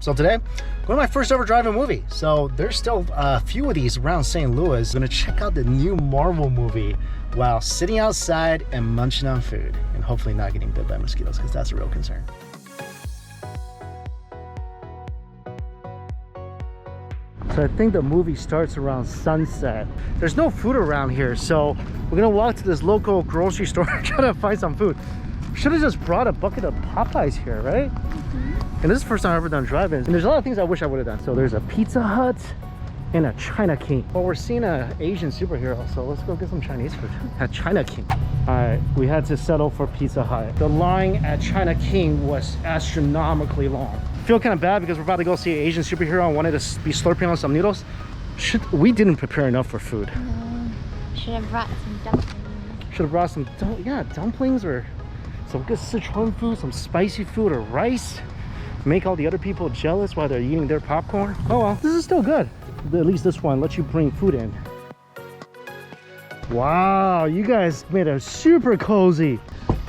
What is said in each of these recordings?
So today, going to my first ever drive-in movie. So there's still a few of these around St. Louis. I'm gonna check out the new Marvel movie while sitting outside and munching on food and hopefully not getting bit by mosquitoes because that's a real concern. So I think the movie starts around sunset. There's no food around here, so we're gonna walk to this local grocery store and try to find some food. Should have just brought a bucket of Popeyes here, right? And this is the first time I've ever done drive-ins. And there's a lot of things I wish I would have done. So there's a Pizza Hut and a China King. Well, we're seeing an Asian superhero, so let's go get some Chinese food at China King. All right, we had to settle for Pizza Hut. The line at China King was astronomically long. I feel kind of bad because we're about to go see an Asian superhero and wanted to be slurping on some noodles. We didn't prepare enough for food. No, should have brought some dumplings. Should have brought some, dumplings or some good Sichuan food, some spicy food or rice. Make all the other people jealous while they're eating their popcorn. Oh well, this is still good. At least this one lets you bring food in. Wow, you guys made it super cozy.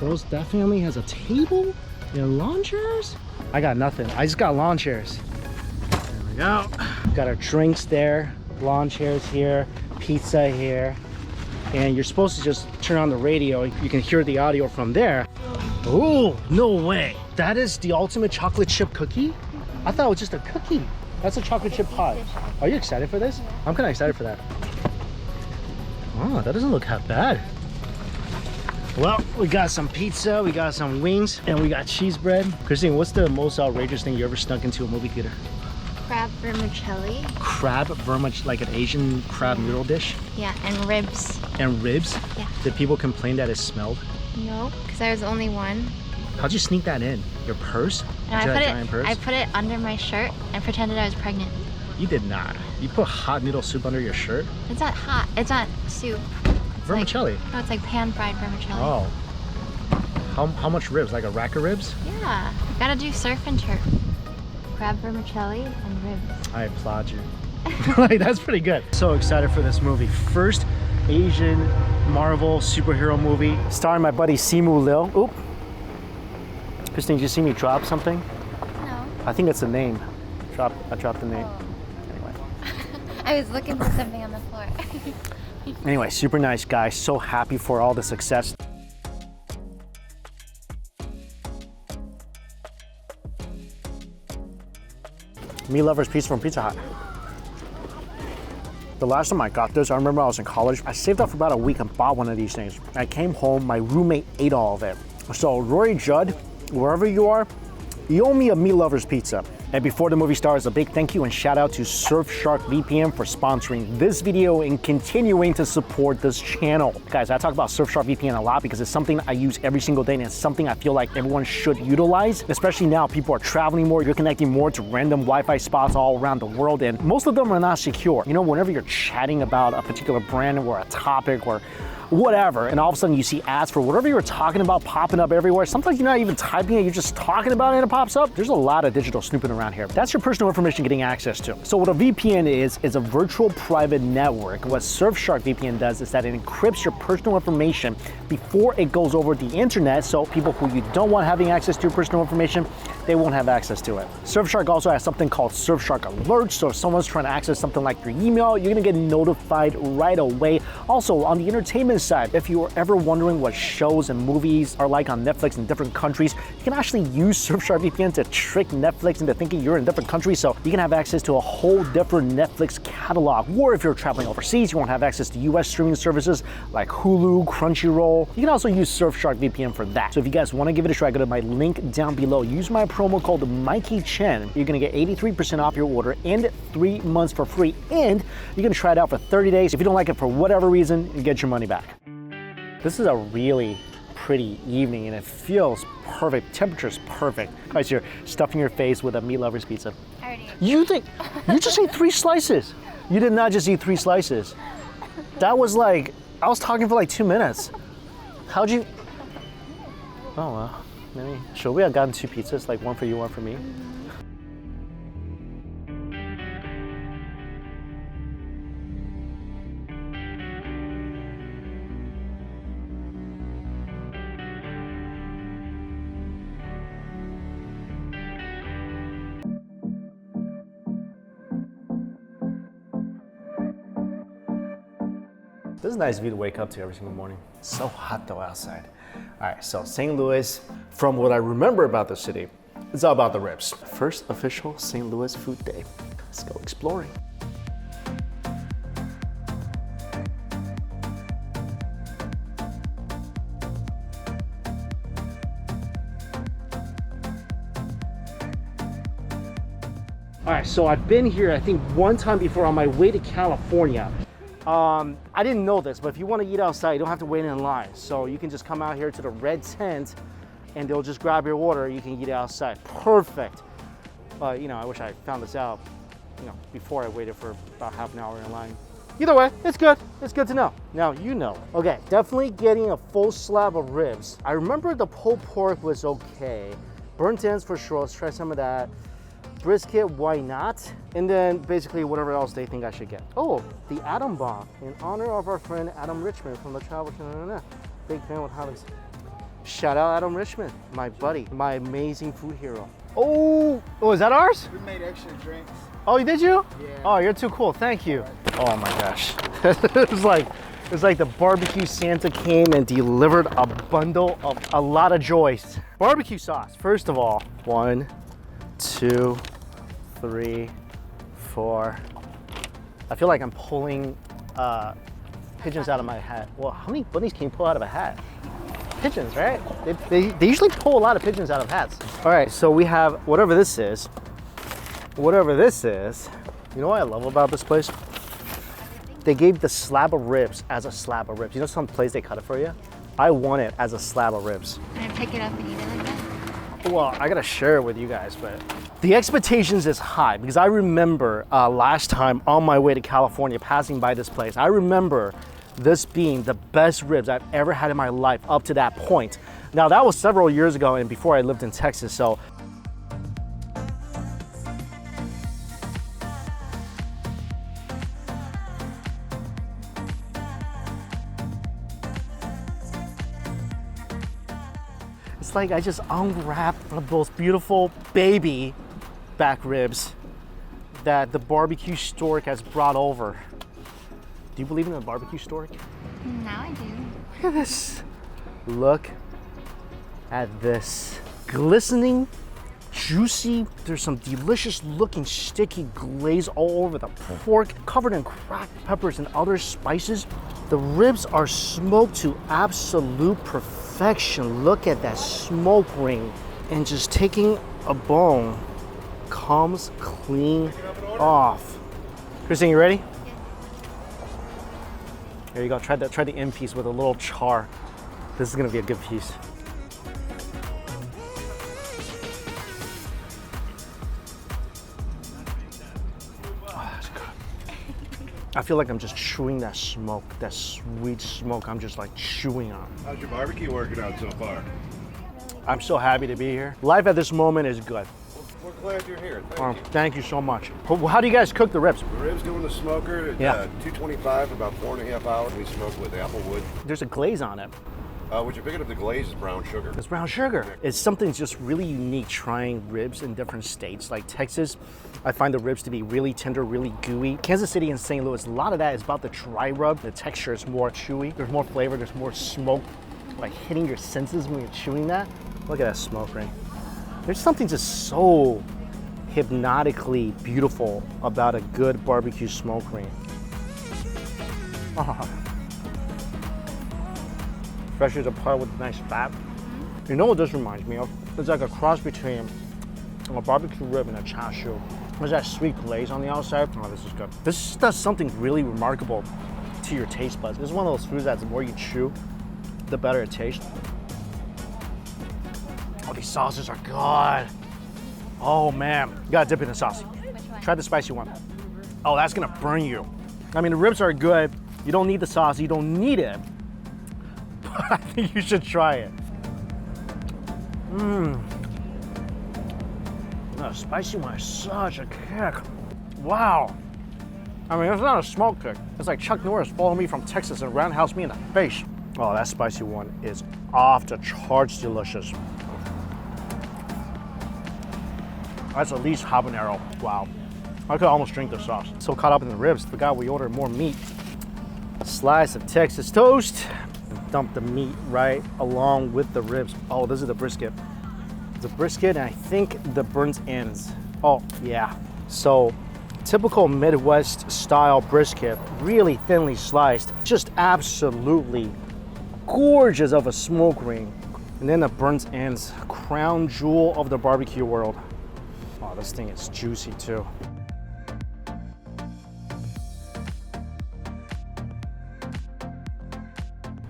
That family has a table and lawn chairs? I got nothing. I just got lawn chairs. There we go. Got our drinks there, lawn chairs here, pizza here. And you're supposed to just turn on the radio. You can hear the audio from there. Oh, no way. That is the ultimate chocolate chip cookie? I thought it was just a cookie. That's a chocolate chip pie. Are you excited for this? I'm kind of excited for that. Oh, that doesn't look half bad. Well, we got some pizza, we got some wings, and we got cheese bread. Christine, what's the most outrageous thing you ever snuck into a movie theater? Crab vermicelli. Crab vermicelli, like an Asian crab noodle dish? Yeah, and ribs. And ribs? Yeah. Did people complain that it smelled? No, because I was the only one. How'd you sneak that in? Your purse? No, I put it under my shirt and pretended I was pregnant. You did not. You put hot noodle soup under your shirt? It's not hot. It's not soup. It's Vermicelli? No, it's like pan-fried vermicelli. Oh. How much ribs? Like a rack of ribs? Yeah. Gotta do surf and turf. Crab vermicelli and ribs. I applaud you. Like, that's pretty good. So excited for this movie. First Asian Marvel superhero movie. Starring my buddy Simu Lil. Oop. Christine, did you see me drop something? No. I think it's a name. I dropped the name. Oh. Anyway. I was looking for something on the floor. Anyway, super nice guy. So happy for all the success. Meat Lover's Pizza from Pizza Hut. The last time I got this, I remember I was in college. I saved up for about a week and bought one of these things. I came home, my roommate ate all of it. So Rory Judd, wherever you are, you owe me a Meat Lover's Pizza. And before the movie starts, a big thank you and shout out to Surfshark VPN for sponsoring this video and continuing to support this channel. Guys, I talk about Surfshark VPN a lot because it's something I use every single day and it's something I feel like everyone should utilize. Especially now, people are traveling more, you're connecting more to random Wi-Fi spots all around the world and most of them are not secure. You know, whenever you're chatting about a particular brand or a topic or whatever, and all of a sudden you see ads for whatever you were talking about popping up everywhere. Sometimes you're not even typing it, you're just talking about it and it pops up. There's a lot of digital snooping around here. That's your personal information getting access to. So what a VPN is a virtual private network. What Surfshark VPN does is that it encrypts your personal information before it goes over the internet, so people who you don't want having access to your personal information, they won't have access to it. Surfshark also has something called Surfshark Alerts, so if someone's trying to access something like your email, you're gonna get notified right away. Also, on the entertainment side, if you are ever wondering what shows and movies are like on Netflix in different countries, you can actually use Surfshark VPN to trick Netflix into thinking you're in a different country, so you can have access to a whole different Netflix catalog. Or if you're traveling overseas, you won't have access to US streaming services like Hulu, Crunchyroll. You can also use Surfshark VPN for that. So if you guys want to give it a try, go to my link down below. Use my promo code MikeyChen. You're gonna get 83% off your order and 3 months for free, and you're gonna try it out for 30 days. If you don't like it for whatever reason, you get your money back. This is a really pretty evening and it feels perfect. Temperature's perfect. Guys, you're stuffing your face with a Meat Lover's Pizza. I already ate. You just ate 3 slices. You did not just eat 3 slices. That was like, I was talking for like 2 minutes. How'd you? Oh well, maybe. Should we have gotten 2 pizzas, like one for you, one for me? This is a nice view to wake up to every single morning. So hot though outside. All right, so St. Louis, from what I remember about the city, it's all about the ribs. First official St. Louis food day. Let's go exploring. All right, so I've been here, I think, one time before on my way to California. I didn't know this, but if you want to eat outside, you don't have to wait in line. So you can just come out here to the red tent and they'll just grab your order. You can eat it outside. Perfect. But, you know, I wish I found this out, you know, before I waited for about half an hour in line. Either way, it's good. It's good to know. Now you know. Okay, definitely getting a full slab of ribs. I remember the pulled pork was okay. Burnt ends for sure. Let's try some of that. Brisket, why not? And then basically whatever else they think I should get. Oh, the Adam Bomb, in honor of our friend Adam Richmond from the Travel Channel. Big fan with Hollis. Shout out Adam Richmond, my buddy, my amazing food hero. Oh, is that ours? We made extra drinks. Oh, did you? Yeah. Oh, you're too cool, thank you. Oh my gosh. it was like the barbecue Santa came and delivered a bundle of a lot of joys. Barbecue sauce, first of all. 1, 2, 3, 4. I feel like I'm pulling pigeons out of my hat. Well, how many bunnies can you pull out of a hat? Pigeons, right? They usually pull a lot of pigeons out of hats. All right, so we have whatever this is. Whatever this is. You know what I love about this place? They gave the slab of ribs as a slab of ribs. You know some place they cut it for you? I want it as a slab of ribs. Can I pick it up and eat it like that? Well, I gotta share it with you guys, but the expectations is high because I remember last time on my way to California passing by this place, I remember this being the best ribs I've ever had in my life up to that point. Now that was several years ago and before I lived in Texas, so. It's like I just unwrapped one of those beautiful baby back ribs that the barbecue stork has brought over. Do you believe in the barbecue stork? Now I do. Look at this. Look at this. Glistening, juicy. There's some delicious looking sticky glaze all over the pork, covered in cracked peppers and other spices. The ribs are smoked to absolute perfection. Look at that smoke ring. And just taking a bone comes clean off. Christine, you ready? There you go, try the end piece with a little char. This is gonna be a good piece. Oh, that's good. I feel like I'm just chewing that smoke, that sweet smoke. I'm just like chewing on. How's your barbecue working out so far? I'm so happy to be here. Life at this moment is good. We're glad you're here. Thank you so much. How do you guys cook the ribs? The ribs go in the smoker at 225 about 4.5 hours. We smoke with apple wood. There's a glaze on it. What you're picking up the glaze is brown sugar. It's brown sugar. It's something just really unique trying ribs in different states. Like Texas, I find the ribs to be really tender, really gooey. Kansas City and St. Louis, a lot of that is about the dry rub. The texture is more chewy. There's more flavor, there's more smoke, like hitting your senses when you're chewing that. Look at that smoke ring. There's something just so hypnotically beautiful about a good barbecue smoke ring. Oh. Especially the part with nice fat. You know what this reminds me of? It's like a cross between a barbecue rib and a char siu. There's that sweet glaze on the outside. Oh, this is good. This does something really remarkable to your taste buds. This is one of those foods that the more you chew, the better it tastes. Oh, these sauces are good. Oh man, you gotta dip it in the sauce. Which one? Try the spicy one. Oh, that's gonna burn you. I mean, the ribs are good. You don't need the sauce, you don't need it. But I think you should try it. The spicy one is such a kick. Wow. I mean, it's not a smoke kick. It's like Chuck Norris following me from Texas and roundhouse me in the face. Oh, that spicy one is off the charts delicious. That's at least habanero. Wow. I could almost drink the sauce. So caught up in the ribs, forgot we ordered more meat. Slice of Texas toast. Dump the meat right along with the ribs. Oh, this is the brisket. The brisket, and I think the burnt ends. Oh, yeah. So, typical Midwest style brisket, really thinly sliced, just absolutely gorgeous of a smoke ring. And then the burnt ends, crown jewel of the barbecue world. Oh, this thing is juicy too.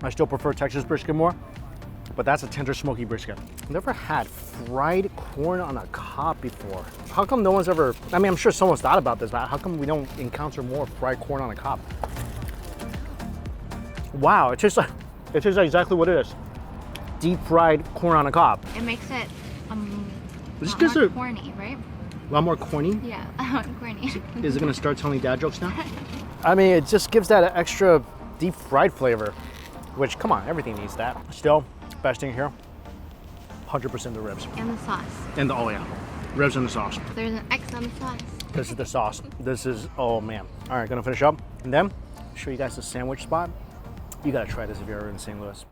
I still prefer Texas brisket more, but that's a tender smoky brisket. I've never had fried corn on a cob before. How come no one's ever, I mean, I'm sure someone's thought about this, but how come we don't encounter more fried corn on a cob? Wow, it tastes like exactly what it is. Deep fried corn on a cob. It makes it a This lot gives more it corny, right? a lot more corny. Yeah, a lot corny. Is it gonna start telling dad jokes now? I mean, it just gives that extra deep fried flavor, which, come on, everything needs that. Still, best thing here, 100% the ribs. And the sauce. And the, oh yeah, ribs and the sauce. There's an X on the sauce. This is the sauce. This is, oh man. All right, gonna finish up. And then, show you guys the sandwich spot. You gotta try this if you're ever in St. Louis.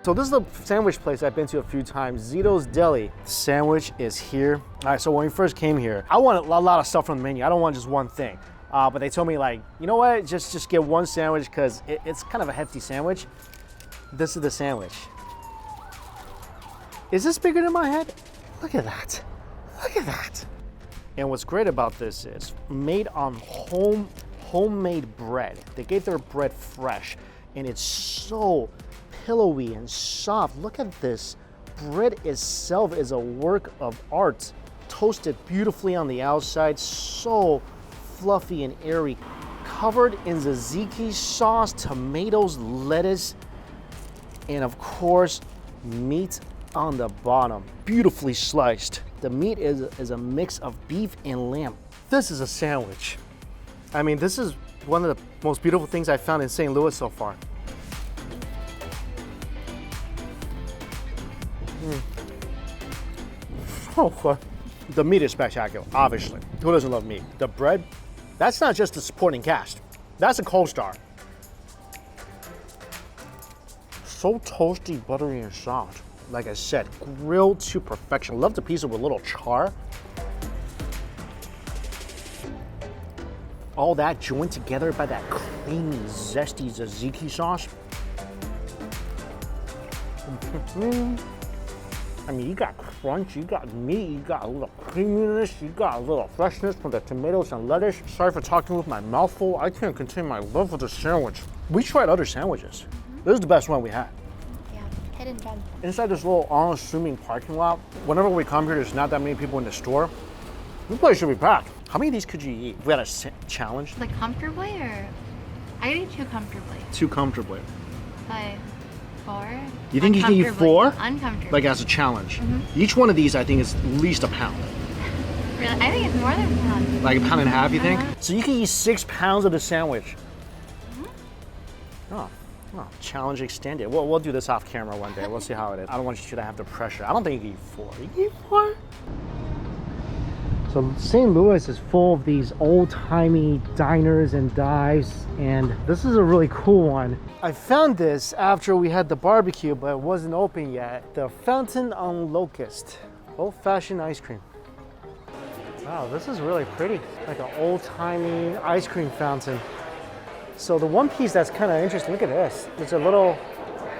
So this is the sandwich place I've been to a few times, Zitos Deli. Sandwich is here. All right, so when we first came here, I wanted a lot of stuff from the menu. I don't want just one thing. But they told me, like, you know what, just get one sandwich because it's kind of a hefty sandwich. This is the sandwich. Is this bigger than my head? Look at that. Look at that. And what's great about this is made on homemade bread. They get their bread fresh and it's so pillowy and soft. Look at this. Bread itself is a work of art. Toasted beautifully on the outside, so fluffy and airy. Covered in tzatziki sauce, tomatoes, lettuce, and of course, meat on the bottom. Beautifully sliced. The meat is a mix of beef and lamb. This is a sandwich. I mean, this is one of the most beautiful things I've found in St. Louis so far. Oh, the meat is spectacular, obviously. Who doesn't love meat? The bread, that's not just a supporting cast. That's a co-star. So toasty, buttery, and soft. Like I said, grilled to perfection. Love the pizza with a little char. All that joined together by that creamy, zesty tzatziki sauce. I mean, you got crunch, you got meat, you got a little creaminess, you got a little freshness from the tomatoes and lettuce. Sorry for talking with my mouth full. I can't contain my love for the sandwich. We tried other sandwiches. This is the best one we had. Yeah, hidden gem. Inside this little unassuming parking lot, whenever we come here, there's not that many people in the store. This place should be packed. How many of these could you eat? If we had a challenge? Like comfortably, or I could eat two comfortably. Two comfortably. 5, 4. You think you can eat 4? Uncomfortably. Like as a challenge. Each one of these, I think, is at least a pound. Really? I think it's more than a pound. Like a pound and a half, you think? So you can eat 6 pounds of the sandwich. Oh, challenge extended. We'll do this off camera one day. We'll see how it is. I don't want you to have the pressure. I don't think you can eat 4. You can eat 4? So St. Louis is full of these old-timey diners and dives, and this is a really cool one. I found this after we had the barbecue, but it wasn't open yet. The Fountain On Locust, old-fashioned ice cream. Wow, this is really pretty. Like an old-timey ice cream fountain. So the one piece that's kind of interesting, look at this. There's a little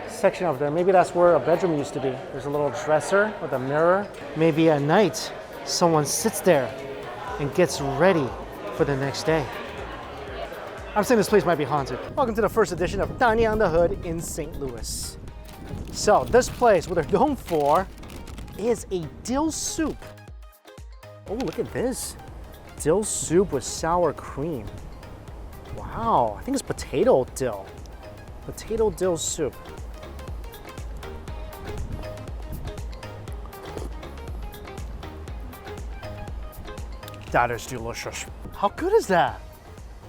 section of there. Maybe that's where a bedroom used to be. There's a little dresser with a mirror. Maybe at night, someone sits there and gets ready for the next day. I'm saying this place might be haunted. Welcome to the first edition of Dining on the Hood in St. Louis. So this place, what they're known for is a dill soup. Oh, look at this. Dill soup with sour cream. Wow, I think it's potato dill. Potato dill soup. That is delicious. How good is that?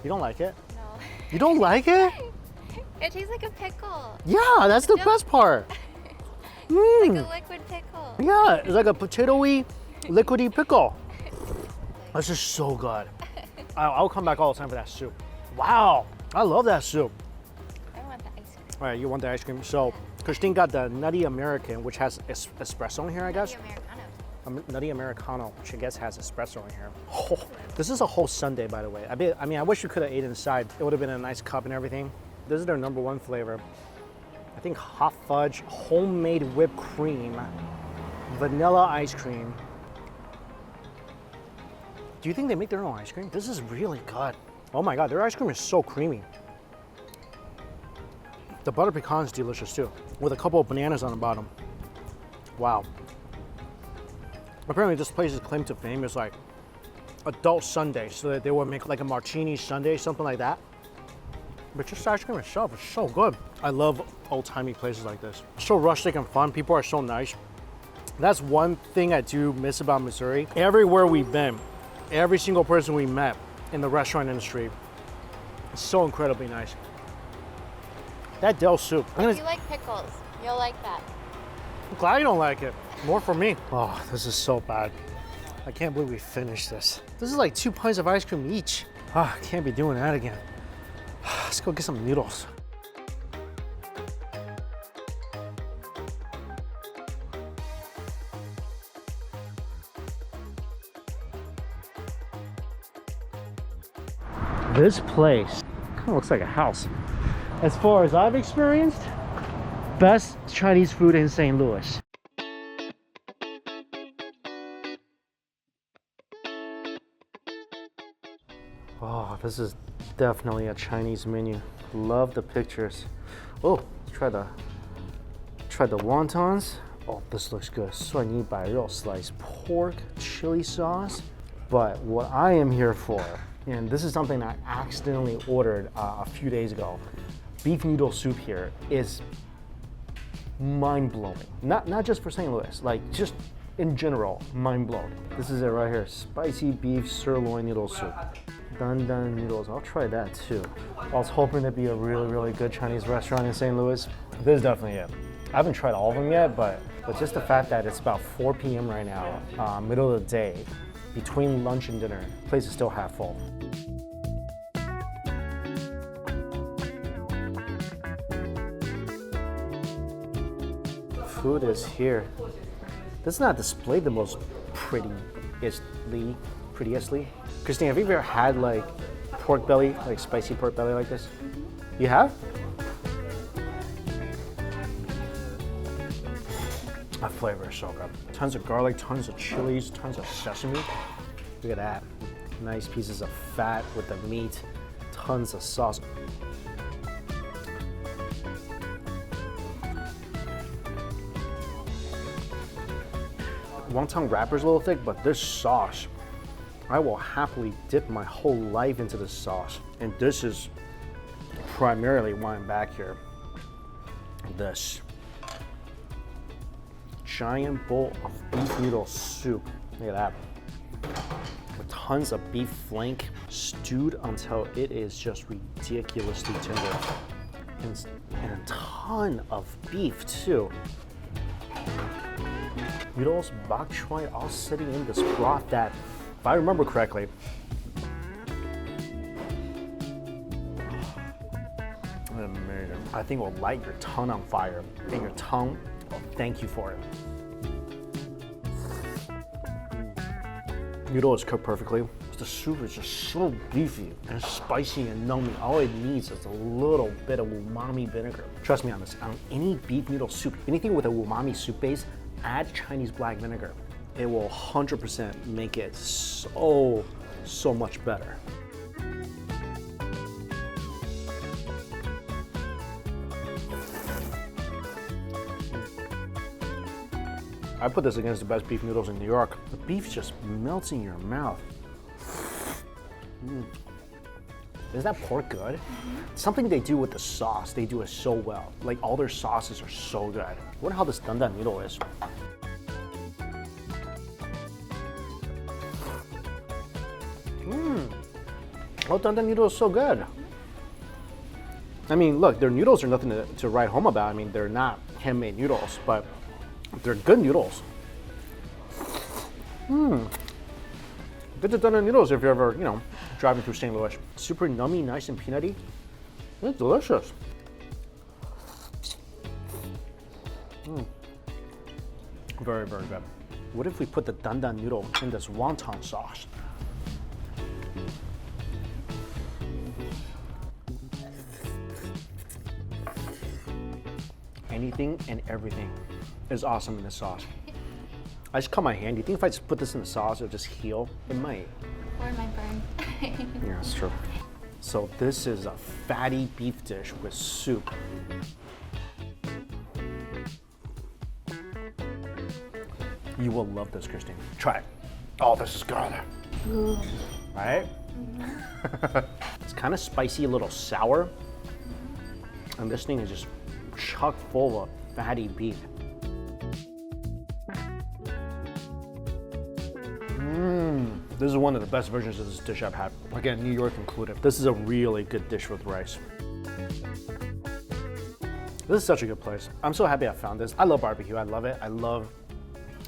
You don't like it? No. You don't like it? It tastes like a pickle. Yeah, that's the best part. Like a liquid pickle. Yeah, it's like a potatoey, liquidy pickle. This is so good. I'll come back all the time for that soup. Wow, I love that soup. I want the ice cream. All right, you want the ice cream? So Christine got the Nutty American, which has espresso in here, I guess. Americano. Nutty Americano, which I guess has espresso in here. Oh, this is a whole sundae, by the way. I mean, I wish you could have ate inside. It would have been a nice cup and everything. This is their #1 flavor. I think hot fudge, homemade whipped cream, vanilla ice cream. Do you think they make their own ice cream? This is really good. Oh my God, their ice cream is so creamy. The butter pecan is delicious too, with a couple of bananas on the bottom. Wow. Apparently this place's claim to fame is like adult sundae, so that they would make like a martini sundae, something like that. But just ice cream itself is so good. I love old-timey places like this. So rustic and fun, people are so nice. That's one thing I do miss about Missouri. Everywhere we've been, every single person we met in the restaurant industry is so incredibly nice. That dill soup. If you like pickles, you'll like that. I'm glad you don't like it. More for me. Oh, this is so bad. I can't believe we finished this. This is like 2 pints of ice cream each. Ah, I can't be doing that again. Let's go get some noodles. This place kind of looks like a house. As far as I've experienced, best Chinese food in St. Louis. Oh, this is definitely a Chinese menu. Love the pictures. Oh, let's try the wontons. Oh, this looks good. Suanyi bai rou, sliced pork, chili sauce. But what I am here for, and this is something I accidentally ordered a few days ago. Beef noodle soup here is mind-blowing. Not just for St. Louis, like just in general, mind-blowing. This is it right here, spicy beef sirloin noodle soup. Dan Dan noodles, I'll try that too. I was hoping to be a really, really good Chinese restaurant in St. Louis. This is definitely it. I haven't tried all of them yet, but just the fact that it's about 4 p.m. right now, middle of the day, between lunch and dinner, the place is still half full. Food is here. This is not displayed the most prettiestly. Christine, have you ever had like pork belly, like spicy pork belly like this? You have? That flavor is so good. Tons of garlic, tons of chilies, tons of sesame. Look at that. Nice pieces of fat with the meat, tons of sauce. Wonton wrapper's a little thick, but this sauce, I will happily dip my whole life into this sauce. And this is primarily why I'm back here. This giant bowl of beef noodle soup. Look at that. With tons of beef flank, stewed until it is just ridiculously tender. And a ton of beef too. Noodles, bok choy, all sitting in this broth that, if I remember correctly, amazing. I think will light your tongue on fire, and your tongue will thank you for it. Noodle is cooked perfectly. The soup is just so beefy and spicy and nummy. All it needs is a little bit of umami vinegar. Trust me on this. On any beef noodle soup, anything with a umami soup base, add Chinese black vinegar. It will 100% make it so much better. I put this against the best beef noodles in New York. The beef just melts in your mouth. Is that pork good? Something they do with the sauce, they do it so well. Like all their sauces are so good. I wonder how this dandan noodle is. Oh, dandan noodle is so good. I mean, look, their noodles are nothing to write home about. I mean, they're not handmade noodles, but they're good noodles. Get the dandan noodles if you're ever, driving through St. Louis. Super nummy, nice and peanutty. It's delicious. Very, very good. What if we put the dandan noodle in this wonton sauce? Anything and everything is awesome in this sauce. I just cut my hand. Do you think if I just put this in the sauce, it'll just heal? It might. Or it might burn. Yeah, that's true. So this is a fatty beef dish with soup. You will love this, Christine. Try it. Oh, this is good. Ooh. Right? It's kind of spicy, a little sour. And this thing is just chock full of fatty beef. This is one of the best versions of this dish I've had. Again, New York included. This is a really good dish with rice. This is such a good place. I'm so happy I found this. I love barbecue, I love it. I love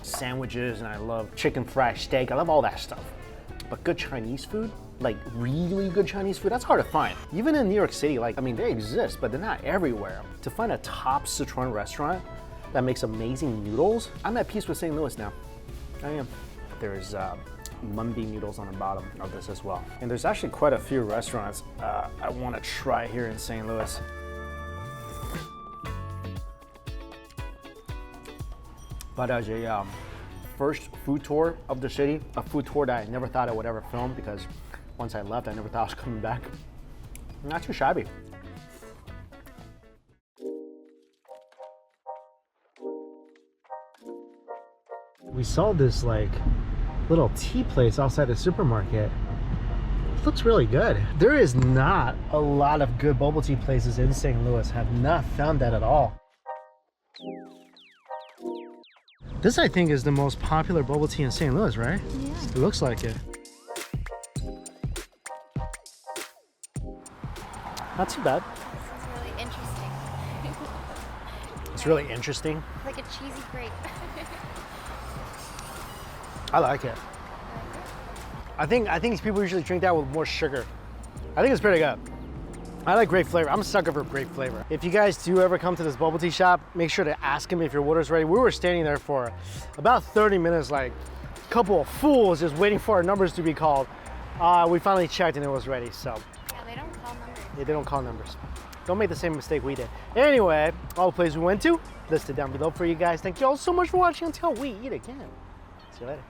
sandwiches and I love chicken fried steak. I love all that stuff. But good Chinese food, like really good Chinese food, that's hard to find. Even in New York City, like, I mean, they exist, but they're not everywhere. To find a top Sichuan restaurant that makes amazing noodles, I'm at peace with St. Louis now. I am. There's mumby noodles on the bottom of this as well. And there's actually quite a few restaurants I want to try here in St. Louis. But as a first food tour of the city, a food tour that I never thought I would ever film because once I left, I never thought I was coming back. Not too shabby. We saw this like little tea place outside the supermarket. It looks really good. There is not a lot of good bubble tea places in St. Louis. Have not found that at all. This, I think, is the most popular bubble tea in St. Louis, right? Yeah. It looks like it. Not too bad. It's really interesting. It's really interesting. Like a cheesy grape. I like it. I think these people usually drink that with more sugar. I think it's pretty good. I like grape flavor. I'm a sucker for grape flavor. If you guys do ever come to this bubble tea shop, make sure to ask him if your order's ready. We were standing there for about 30 minutes, like a couple of fools just waiting for our numbers to be called. We finally checked and it was ready, so. Yeah, they don't call numbers. Yeah, they don't call numbers. Don't make the same mistake we did. Anyway, all the places we went to, listed down below for you guys. Thank you all so much for watching until we eat again. See you later.